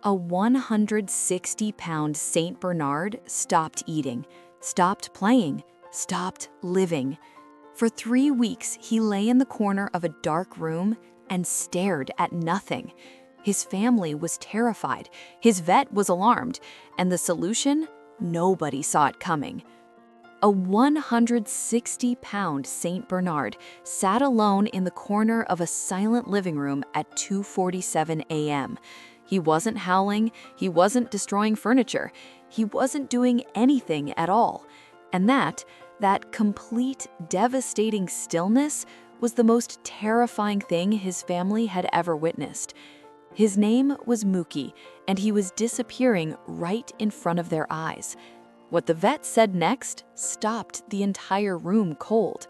A 160-pound Saint Bernard stopped eating, stopped playing, stopped living. For 3 weeks, he lay in the corner of a dark room and stared at nothing. His family was terrified, his vet was alarmed, and the solution? Nobody saw it coming. A 160-pound Saint Bernard sat alone in the corner of a silent living room at 2:47 a.m. He wasn't howling, he wasn't destroying furniture, he wasn't doing anything at all. And that complete, devastating stillness was the most terrifying thing his family had ever witnessed. His name was Mookie, and he was disappearing right in front of their eyes. What the vet said next stopped the entire room cold.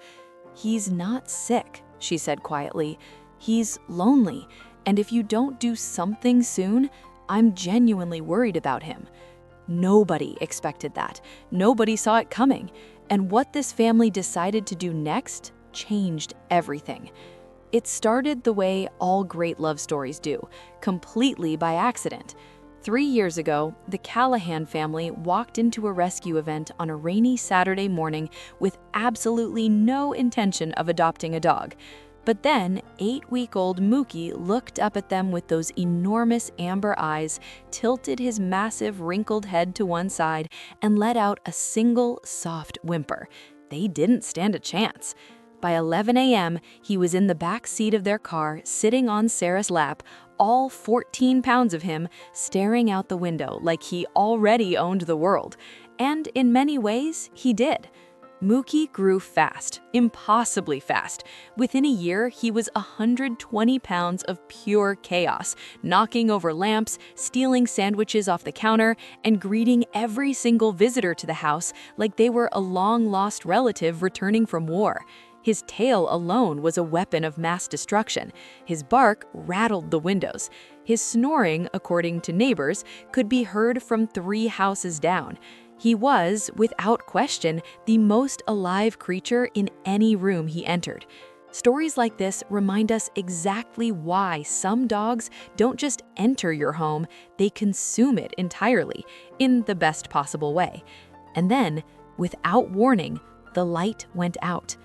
"He's not sick," she said quietly. "He's lonely, and if you don't do something soon, I'm genuinely worried about him." Nobody expected that. Nobody saw it coming. And what this family decided to do next changed everything. It started the way all great love stories do, completely by accident. 3 years ago, the Callahan family walked into a rescue event on a rainy Saturday morning with absolutely no intention of adopting a dog. But then, 8-week-old Mookie looked up at them with those enormous amber eyes, tilted his massive wrinkled head to one side, and let out a single soft whimper. They didn't stand a chance. By 11 a.m., he was in the back seat of their car, sitting on Sarah's lap, all 14 pounds of him, staring out the window like he already owned the world. And in many ways, he did. Mookie grew fast, impossibly fast. Within a year, he was 120 pounds of pure chaos, knocking over lamps, stealing sandwiches off the counter, and greeting every single visitor to the house like they were a long-lost relative returning from war. His tail alone was a weapon of mass destruction. His bark rattled the windows. His snoring, according to neighbors, could be heard from 3 houses down. He was, without question, the most alive creature in any room he entered. Stories like this remind us exactly why some dogs don't just enter your home, they consume it entirely, in the best possible way. And then, without warning, the light went out.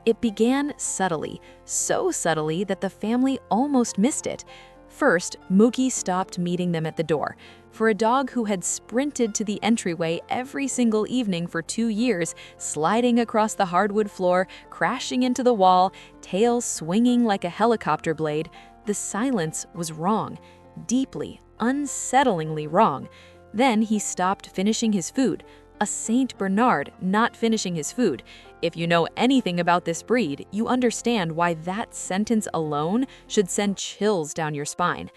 It began subtly, so subtly that the family almost missed it. First, Mookie stopped meeting them at the door. For a dog who had sprinted to the entryway every single evening for 2 years, sliding across the hardwood floor, crashing into the wall, tail swinging like a helicopter blade, the silence was wrong, deeply, unsettlingly wrong. Then he stopped finishing his food. A Saint Bernard not finishing his food. If you know anything about this breed, you understand why that sentence alone should send chills down your spine.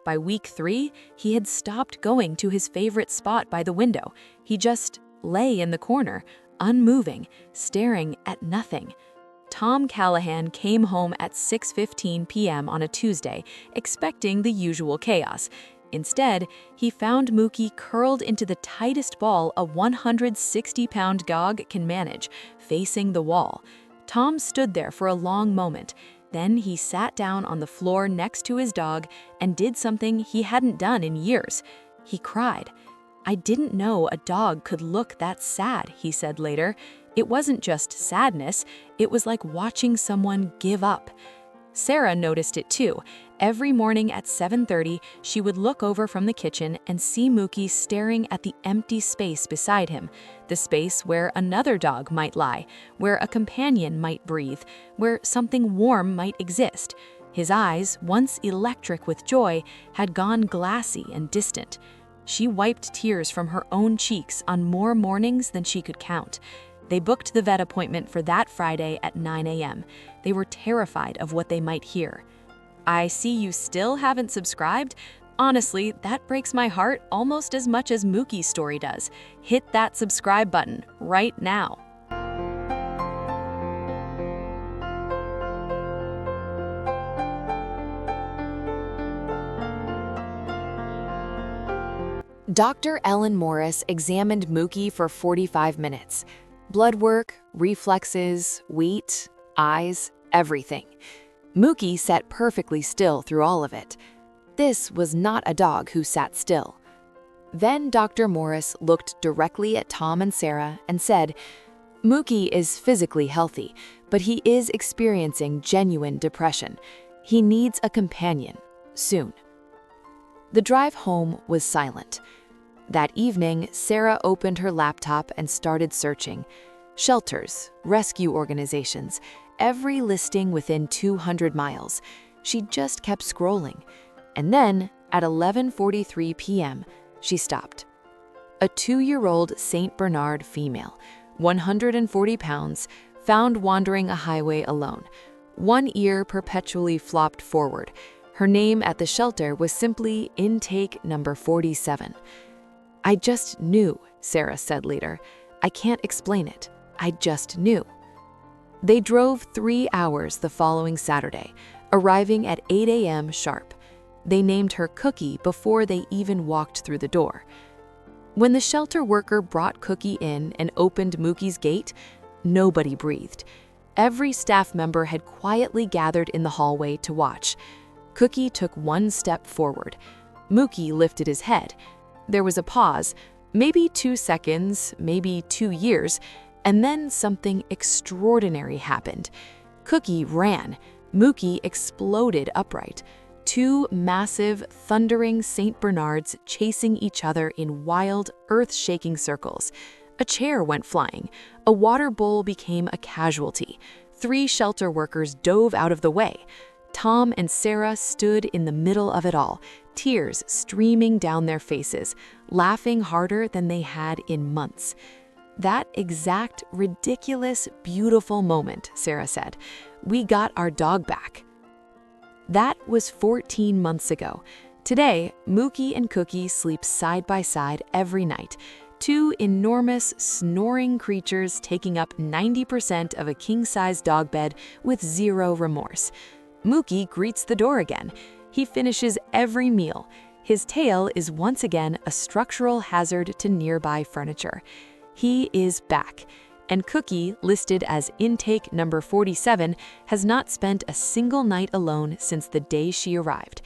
By week 3, he had stopped going to his favorite spot by the window. He just lay in the corner, unmoving, staring at nothing. Tom Callahan came home at 6:15 p.m. on a Tuesday, expecting the usual chaos. Instead, he found Mookie curled into the tightest ball a 160-pound dog can manage, facing the wall. Tom stood there for a long moment. Then he sat down on the floor next to his dog and did something he hadn't done in years. He cried. "I didn't know a dog could look that sad," he said later. "It wasn't just sadness, it was like watching someone give up." Sarah noticed it too. Every morning at 7:30, she would look over from the kitchen and see Mookie staring at the empty space beside him, the space where another dog might lie, where a companion might breathe, where something warm might exist. His eyes, once electric with joy, had gone glassy and distant. She wiped tears from her own cheeks on more mornings than she could count. They booked the vet appointment for that Friday at 9 a.m. They were terrified of what they might hear. I see you still haven't subscribed. Honestly, that breaks my heart almost as much as Mookie's story does. Hit that subscribe button right now. Dr. Ellen Morris examined Mookie for 45 minutes. Blood work, reflexes, weight, eyes, everything. Mookie sat perfectly still through all of it. this was not a dog who sat still. Then Dr. Morris looked directly at Tom and Sarah and said, "Mookie is physically healthy, but he is experiencing genuine depression. He needs a companion, soon." The drive home was silent. That evening, Sarah opened her laptop and started searching. Shelters, rescue organizations, every listing within 200 miles. She just kept scrolling. And then, at 11:43 p.m., she stopped. A 2-year-old Saint Bernard female, 140 pounds, found wandering a highway alone. One ear perpetually flopped forward. Her name at the shelter was simply intake number 47. "I just knew," Sarah said later. "I can't explain it. I just knew." They drove 3 hours the following Saturday, arriving at 8 a.m. sharp. They named her Cookie before they even walked through the door. When the shelter worker brought Cookie in and opened Mookie's gate, nobody breathed. Every staff member had quietly gathered in the hallway to watch. Cookie took one step forward. Mookie lifted his head. There was a pause, maybe 2 seconds, maybe 2 years, and then something extraordinary happened. Cookie ran. Mookie exploded upright. 2 massive, thundering Saint Bernards chasing each other in wild, earth-shaking circles. A chair went flying. A water bowl became a casualty. 3 shelter workers dove out of the way. Tom and Sarah stood in the middle of it all, tears streaming down their faces, laughing harder than they had in months. "That exact, ridiculous, beautiful moment," Sarah said. "We got our dog back." That was 14 months ago. Today, Mookie and Cookie sleep side by side every night. 2 enormous, snoring creatures taking up 90% of a king-size dog bed with 0 remorse. Mookie greets the door again. He finishes every meal. His tail is once again a structural hazard to nearby furniture. He is back. And Cookie, listed as intake number 47, has not spent a single night alone since the day she arrived.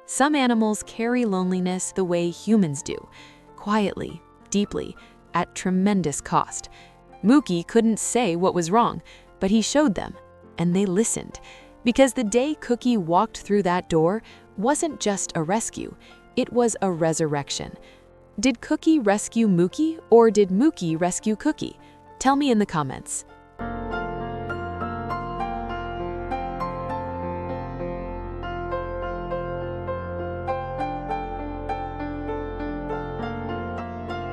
Some animals carry loneliness the way humans do, quietly, deeply, at tremendous cost. Mookie couldn't say what was wrong, but he showed them, and they listened. Because the day Cookie walked through that door wasn't just a rescue, it was a resurrection. Did Cookie rescue Mookie, or did Mookie rescue Cookie? Tell me in the comments.